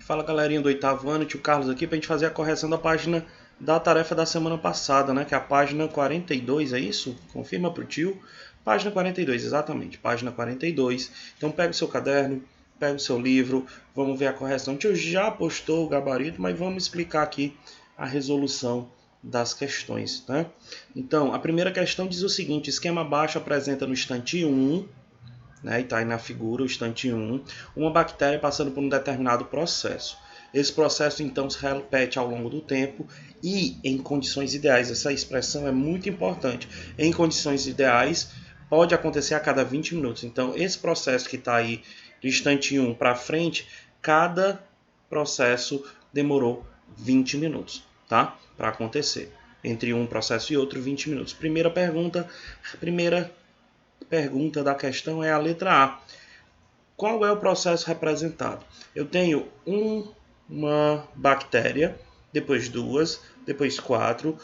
Fala galerinha do oitavo ano, tio Carlos aqui para a gente fazer a correção da página da tarefa da semana passada, né? Que é a página 42, é isso? Confirma pro tio. Página 42, exatamente, página 42. Então pega o seu caderno, pega o seu livro, vamos ver a correção. O tio já postou o gabarito, mas vamos explicar aqui a resolução das questões, né? Então, a primeira questão diz o seguinte: esquema abaixo apresenta no instante 1, né, e está aí na figura, o instante 1, uma bactéria passando por um determinado processo. Esse processo, então, se repete ao longo do tempo e em condições ideais. Essa expressão é muito importante. Em condições ideais, pode acontecer a cada 20 minutos. Então, esse processo que está aí do instante 1 para frente, cada processo demorou 20 minutos, tá? Para acontecer. Entre um processo e outro, 20 minutos. Primeira pergunta da questão é a letra A. Qual é o processo representado? Eu tenho uma bactéria, depois duas, depois quatro,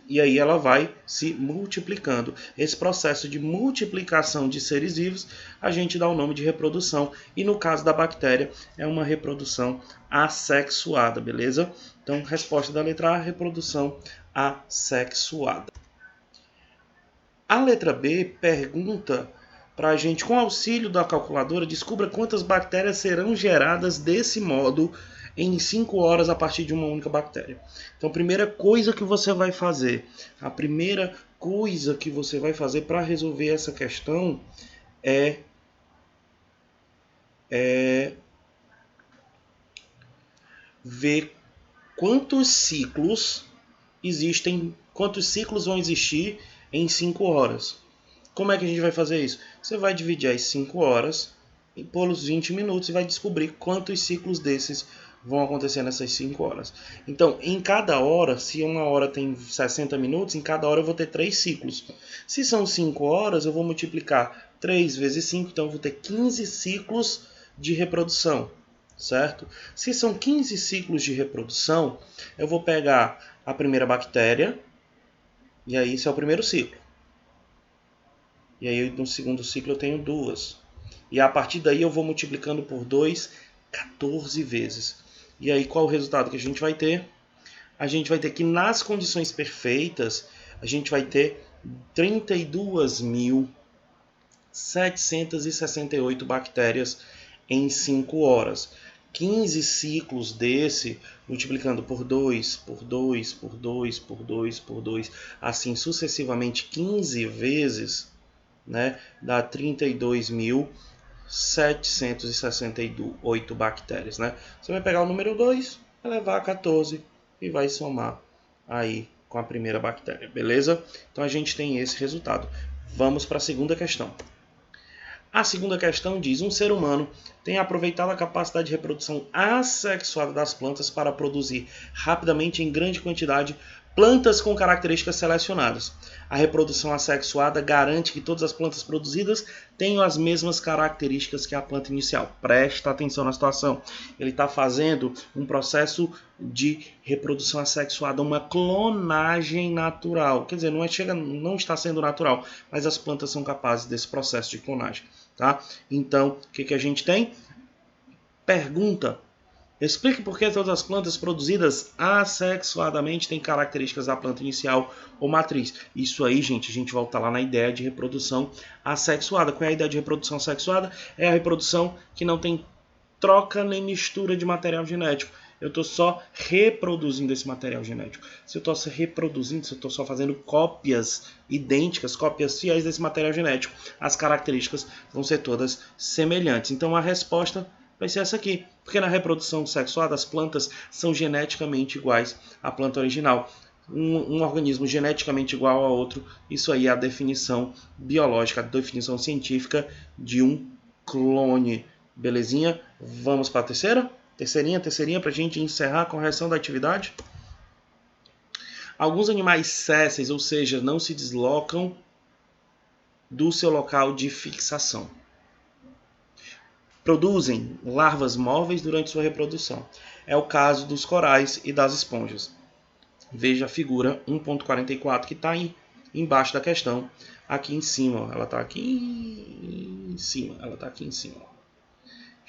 e aí ela vai se multiplicando. Esse processo de multiplicação de seres vivos a gente dá o nome de reprodução, e no caso da bactéria é uma reprodução assexuada, beleza? Então, resposta da letra A, reprodução assexuada. A letra B pergunta para a gente, com auxílio da calculadora, descubra quantas bactérias serão geradas desse modo em 5 horas a partir de uma única bactéria. Então, a primeira coisa que você vai fazer para resolver essa questão é ver quantos ciclos vão existir em 5 horas. Como é que a gente vai fazer isso? Você vai dividir as 5 horas pelos 20 minutos e vai descobrir quantos ciclos desses vão acontecer nessas 5 horas. Então, em cada hora, se uma hora tem 60 minutos, em cada hora eu vou ter 3 ciclos. Se são 5 horas, eu vou multiplicar 3 vezes 5, então eu vou ter 15 ciclos de reprodução, certo? Se são 15 ciclos de reprodução, eu vou pegar a primeira bactéria, e aí esse é o primeiro ciclo. E aí no segundo ciclo eu tenho 2. E a partir daí eu vou multiplicando por 2, 14 vezes. E aí qual o resultado que a gente vai ter? A gente vai ter que nas condições perfeitas, a gente vai ter 32.768 bactérias em 5 horas. 15 ciclos desse, multiplicando por 2, por 2, por 2, por 2, por 2, assim sucessivamente 15 vezes, né, dá 32.768 bactérias, né? Você vai pegar o número 2, elevar a 14 e vai somar aí com a primeira bactéria, beleza? Então a gente tem esse resultado. Vamos para a segunda questão. A segunda questão diz: um ser humano tem aproveitado a capacidade de reprodução assexuada das plantas para produzir rapidamente em grande quantidade plantas com características selecionadas. A reprodução assexuada garante que todas as plantas produzidas tenham as mesmas características que a planta inicial. Presta atenção na situação. Ele está fazendo um processo de reprodução assexuada, uma clonagem natural. Quer dizer, não está sendo natural, mas as plantas são capazes desse processo de clonagem. Tá? Então, o que a gente tem? Pergunta: explique por que todas as plantas produzidas assexuadamente têm características da planta inicial ou matriz. Isso aí, gente, a gente volta lá na ideia de reprodução assexuada. Qual é a ideia de reprodução assexuada? É a reprodução que não tem troca nem mistura de material genético. Eu estou só reproduzindo esse material genético. Se eu estou reproduzindo, se eu estou só fazendo cópias idênticas, cópias fiéis desse material genético, as características vão ser todas semelhantes. Então a resposta vai ser essa aqui, porque na reprodução sexuada as plantas são geneticamente iguais à planta original. Um organismo geneticamente igual a outro, isso aí é a definição biológica, a definição científica de um clone. Belezinha? Vamos para a terceira? Terceirinha para a gente encerrar a correção da atividade. Alguns animais sésseis, ou seja, não se deslocam do seu local de fixação, produzem larvas móveis durante sua reprodução. É o caso dos corais e das esponjas. Veja a figura 1.44 que está embaixo da questão, aqui em cima. Ela está aqui em cima.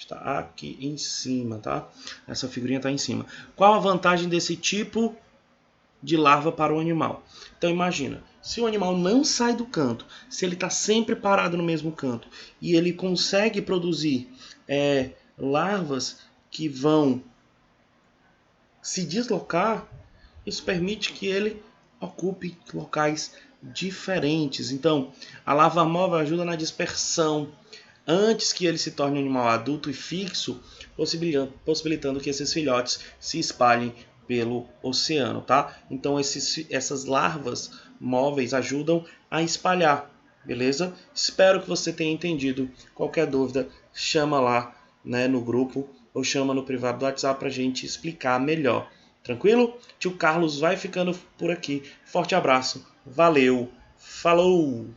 Está aqui em cima, tá? Essa figurinha está em cima. Qual a vantagem desse tipo de larva para o animal? Então imagina, se o animal não sai do canto, se ele está sempre parado no mesmo canto e ele consegue produzir larvas que vão se deslocar, isso permite que ele ocupe locais diferentes. Então, a larva móvel ajuda na dispersão antes que ele se torne um animal adulto e fixo, possibilitando que esses filhotes se espalhem pelo oceano, tá? Então essas larvas móveis ajudam a espalhar, beleza? Espero que você tenha entendido. Qualquer dúvida, chama lá, né, no grupo ou chama no privado do WhatsApp para a gente explicar melhor. Tranquilo? Tio Carlos vai ficando por aqui. Forte abraço. Valeu. Falou!